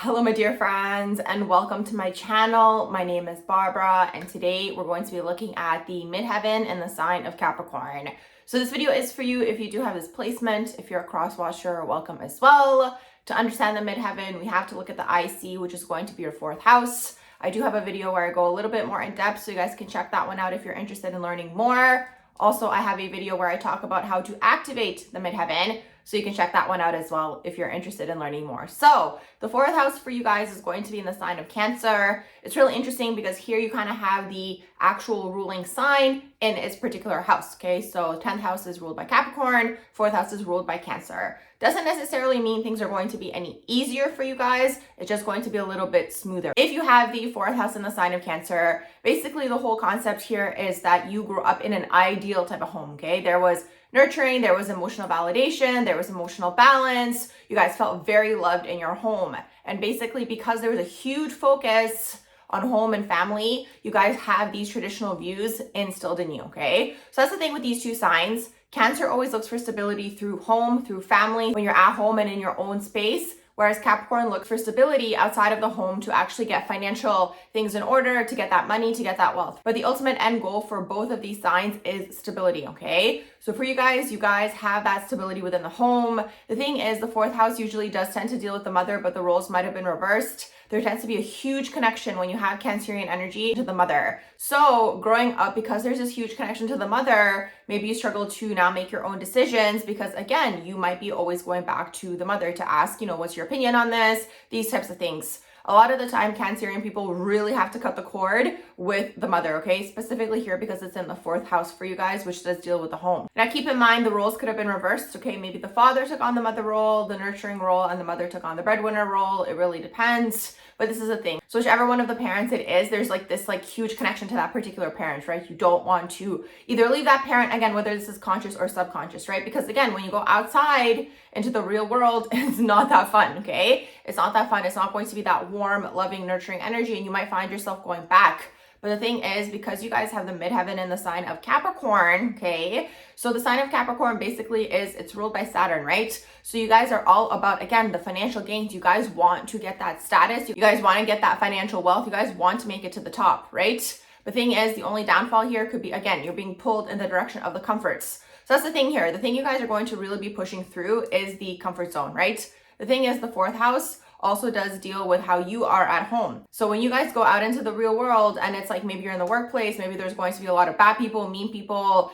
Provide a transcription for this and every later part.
Hello my dear friends and welcome to my channel. My name is Barbara and today we're going to be looking at the midheaven and the sign of Capricorn. So this video is for you if you do have this placement. If you're a cross watcher, welcome as well. To understand the midheaven, we have to look at the IC, which is going to be your fourth house. I do have a video where I go a little bit more in depth, so you guys can check that one out if you're interested in learning more. Also, I have a video where I talk about how to activate the midheaven, so you can check that one out as well if you're interested in learning more. So the fourth house for you guys is going to be in the sign of Cancer. It's really interesting because here you kind of have the actual ruling sign in its particular house, okay? So 10th house is ruled by Capricorn, 4th house is ruled by Cancer. Doesn't necessarily mean things are going to be any easier for you guys. It's just going to be a little bit smoother. If you have the 4th house in the sign of Cancer, basically the whole concept here is that you grew up in an ideal type of home, okay? There was nurturing, there was emotional validation, there was emotional balance. You guys felt very loved in your home. And basically because there was a huge focus on home and family, you guys have these traditional views instilled in you, okay? So that's the thing with these two signs. Cancer always looks for stability through home, through family, when you're at home and in your own space. Whereas Capricorn looks for stability outside of the home to actually get financial things in order, to get that money, to get that wealth. But the ultimate end goal for both of these signs is stability, okay? So for you guys have that stability within the home. The thing is, the 4th house usually does tend to deal with the mother, but the roles might have been reversed. There tends to be a huge connection when you have Cancerian energy to the mother. So growing up, because there's this huge connection to the mother, maybe you struggle to now make your own decisions because again, you might be always going back to the mother to ask, what's your opinion on this? These types of things. A lot of the time, Cancerian people really have to cut the cord with the mother, okay? Specifically here because it's in the 4th house for you guys, which does deal with the home. Now keep in mind, the roles could have been reversed, okay? Maybe the father took on the mother role, the nurturing role, and the mother took on the breadwinner role. It really depends, but this is a thing. So whichever one of the parents it is, there's this huge connection to that particular parent, right? You don't want to either leave that parent, again, whether this is conscious or subconscious, right? Because again, when you go outside into the real world, it's not that fun, okay? It's not that fun. It's not going to be that warm, loving, nurturing energy, and you might find yourself going back. But the thing is, because you guys have the midheaven in the sign of Capricorn, okay? So the sign of Capricorn basically it's ruled by Saturn, right? So you guys are all about, again, the financial gains. You guys want to get that status. You guys want to get that financial wealth. You guys want to make it to the top, right? The thing is, the only downfall here could be, again, you're being pulled in the direction of the comforts. So that's the thing here. The thing you guys are going to really be pushing through is the comfort zone, right? The thing is, the 4th house also does deal with how you are at home. So when you guys go out into the real world and it's maybe you're in the workplace, maybe there's going to be a lot of bad people, mean people,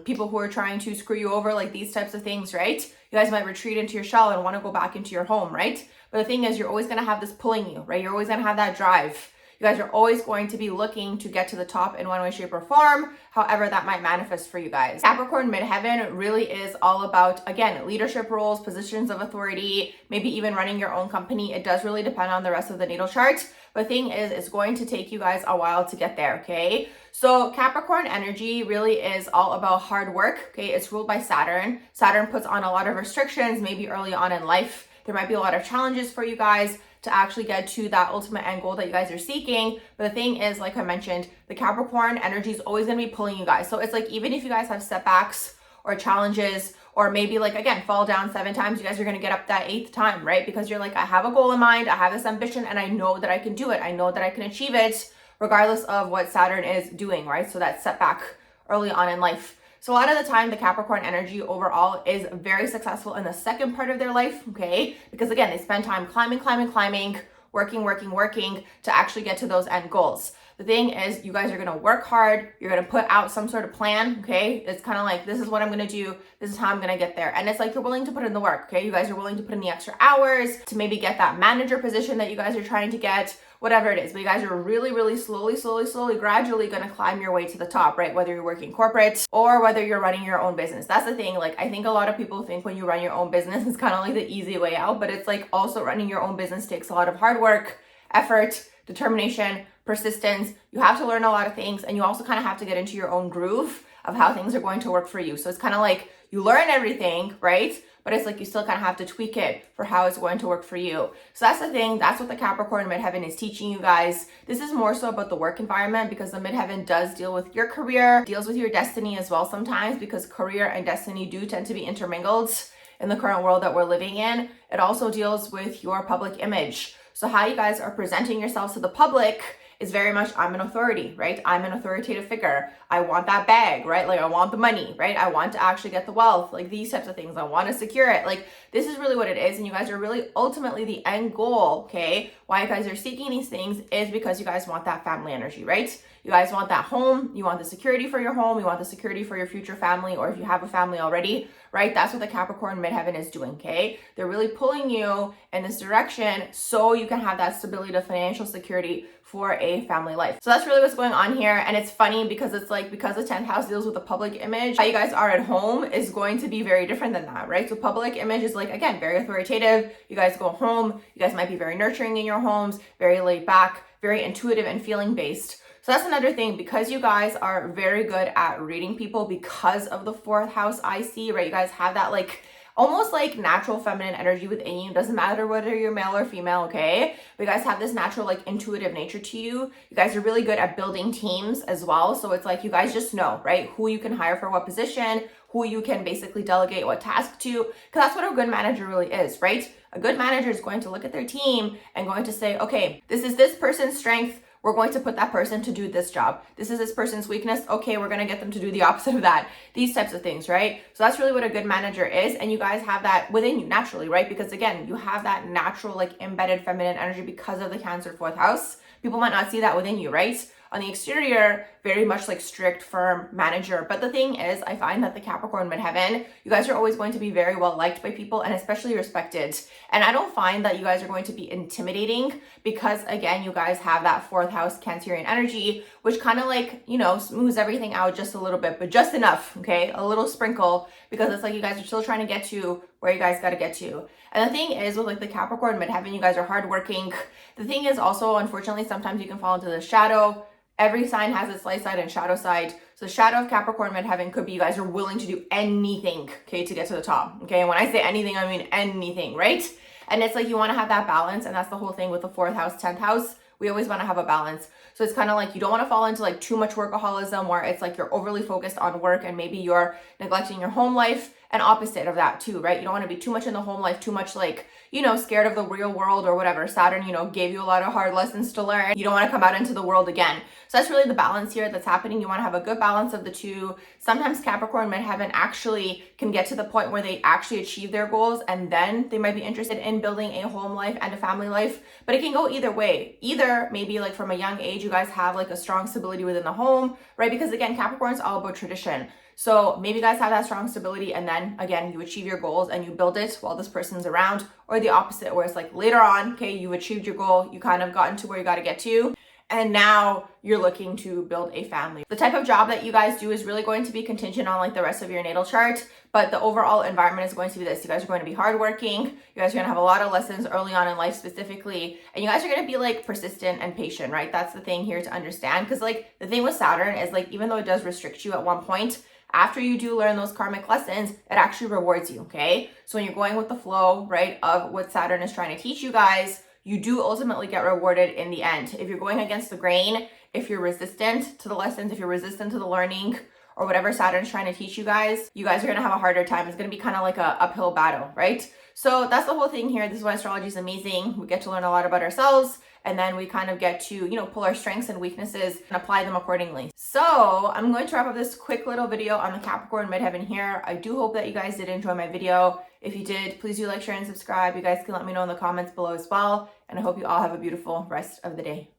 people who are trying to screw you over, these types of things, right? You guys might retreat into your shell and want to go back into your home, right? But the thing is, you're always going to have this pulling you, right? You're always going to have that drive. You guys are always going to be looking to get to the top in one way, shape, or form, however that might manifest for you guys. Capricorn Midheaven really is all about, again, leadership roles, positions of authority, maybe even running your own company. It does really depend on the rest of the natal chart. But the thing is, it's going to take you guys a while to get there, okay? So Capricorn energy really is all about hard work, okay? It's ruled by Saturn. Saturn puts on a lot of restrictions, maybe early on in life. There might be a lot of challenges for you guys to actually get to that ultimate end goal that you guys are seeking. But the thing is, like I mentioned, the Capricorn energy is always going to be pulling you guys. So it's even if you guys have setbacks or challenges, or maybe again, fall down 7 times, you guys are going to get up that 8th time, right? Because you're I have a goal in mind, I have this ambition, and I know that I can do it. I know that I can achieve it regardless of what Saturn is doing, right? So that setback early on in life. So a lot of the time, the Capricorn energy overall is very successful in the second part of their life, okay? Because again, they spend time climbing, working to actually get to those end goals. The thing is, you guys are going to work hard. You're going to put out some sort of plan, okay? It's kind of this is what I'm going to do. This is how I'm going to get there. And it's you're willing to put in the work, okay? You guys are willing to put in the extra hours to maybe get that manager position that you guys are trying to get, whatever it is. But you guys are really, really slowly, gradually going to climb your way to the top, right? Whether you're working corporate or whether you're running your own business. That's the thing. I think a lot of people think when you run your own business, it's kind of the easy way out, but it's also running your own business takes a lot of hard work, effort, determination, persistence. You have to learn a lot of things, and you also kind of have to get into your own groove of how things are going to work for you. So it's kind of you learn everything, right? But it's you still kind of have to tweak it for how it's going to work for you. So that's the thing. That's what the Capricorn Midheaven is teaching you guys. This is more so about the work environment because the Midheaven does deal with your career, deals with your destiny as well sometimes, because career and destiny do tend to be intermingled in the current world that we're living in. It also deals with your public image. So how you guys are presenting yourselves to the public is very much, I'm an authority, right? I'm an authoritative figure. I want that bag, right? Like I want the money, right? I want to actually get the wealth, like these types of things. I want to secure it. Like this is really what it is. And you guys are really ultimately the end goal, okay? Why you guys are seeking these things is because you guys want that family energy, right? You guys want that home. You want the security for your home. You want the security for your future family, or if you have a family already, right? That's what the Capricorn Midheaven is doing, okay? They're really pulling you in this direction so you can have that stability to financial security for a family life. So that's really what's going on here. And it's funny because it's like, because the 10th house deals with the public image, how you guys are at home is going to be very different than that, right? So public image is like, again, very authoritative. You guys go home. You guys might be very nurturing in your homes, very laid back, very intuitive and feeling based. So that's another thing, because you guys are very good at reading people because of the 4th house IC, right? You guys have that like almost like natural feminine energy within you. Doesn't matter whether you're male or female, okay? But you guys have this natural like intuitive nature to you. You guys are really good at building teams as well. So it's like you guys just know, right? Who you can hire for what position, who you can basically delegate what task to, because that's what a good manager really is, right? A good manager is going to look at their team and going to say, okay, this is this person's strength. We're going to put that person to do this job. This is this person's weakness. Okay, we're going to get them to do the opposite of that. These types of things, right? So that's really what a good manager is. And you guys have that within you naturally, right? Because again, you have that natural, like embedded feminine energy because of the Cancer 4th house. People might not see that within you, right? On the exterior, very much like strict, firm manager. But the thing is, I find that the Capricorn Midheaven, you guys are always going to be very well liked by people and especially respected. And I don't find that you guys are going to be intimidating because again, you guys have that 4th house Cancerian energy, which kind of like, you know, smooths everything out just a little bit, but just enough, okay? A little sprinkle, because it's like you guys are still trying to get to where you guys got to get to. And the thing is with like the Capricorn Midheaven, you guys are hardworking. The thing is also, unfortunately, sometimes you can fall into the shadow. Every sign has its light side and shadow side. So the shadow of Capricorn Midheaven could be you guys are willing to do anything, okay, to get to the top, okay? And when I say anything, I mean anything, right? And it's like you want to have that balance, and that's the whole thing with the 4th house, 10th house. We always want to have a balance. So it's kind of like you don't want to fall into like too much workaholism where it's like you're overly focused on work and maybe you're neglecting your home life, and opposite of that too, right? You don't want to be too much in the home life, too much like, you know, scared of the real world or whatever. Saturn, you know, gave you a lot of hard lessons to learn. You don't want to come out into the world again. So that's really the balance here that's happening. You want to have a good balance of the two. Sometimes Capricorn Midheaven actually can get to the point where they actually achieve their goals, and then they might be interested in building a home life and a family life. But it can go either way. Either maybe like from a young age, you guys have like a strong stability within the home, right? Because again, Capricorn is all about tradition. So maybe you guys have that strong stability, and then again, you achieve your goals and you build it while this person's around, or the opposite, where it's like later on, okay, you achieved your goal, you kind of gotten to where you got to get to, and now you're looking to build a family. The type of job that you guys do is really going to be contingent on like the rest of your natal chart, but the overall environment is going to be this. You guys are going to be hardworking. You guys are going to have a lot of lessons early on in life specifically, and you guys are going to be like persistent and patient, right? That's the thing here to understand, because like the thing with Saturn is like, even though it does restrict you at one point, after you do learn those karmic lessons, it actually rewards you, okay? So when you're going with the flow, right, of what Saturn is trying to teach you guys, you do ultimately get rewarded in the end. If you're going against the grain, if you're resistant to the lessons, if you're resistant to the learning, or whatever Saturn's trying to teach you guys are going to have a harder time. It's going to be kind of like a uphill battle, right? So that's the whole thing here. This is why astrology is amazing. We get to learn a lot about ourselves, and then we kind of get to, you know, pull our strengths and weaknesses and apply them accordingly. So I'm going to wrap up this quick little video on the Capricorn Midheaven here. I do hope that you guys did enjoy my video. If you did, please do like, share, and subscribe. You guys can let me know in the comments below as well. And I hope you all have a beautiful rest of the day.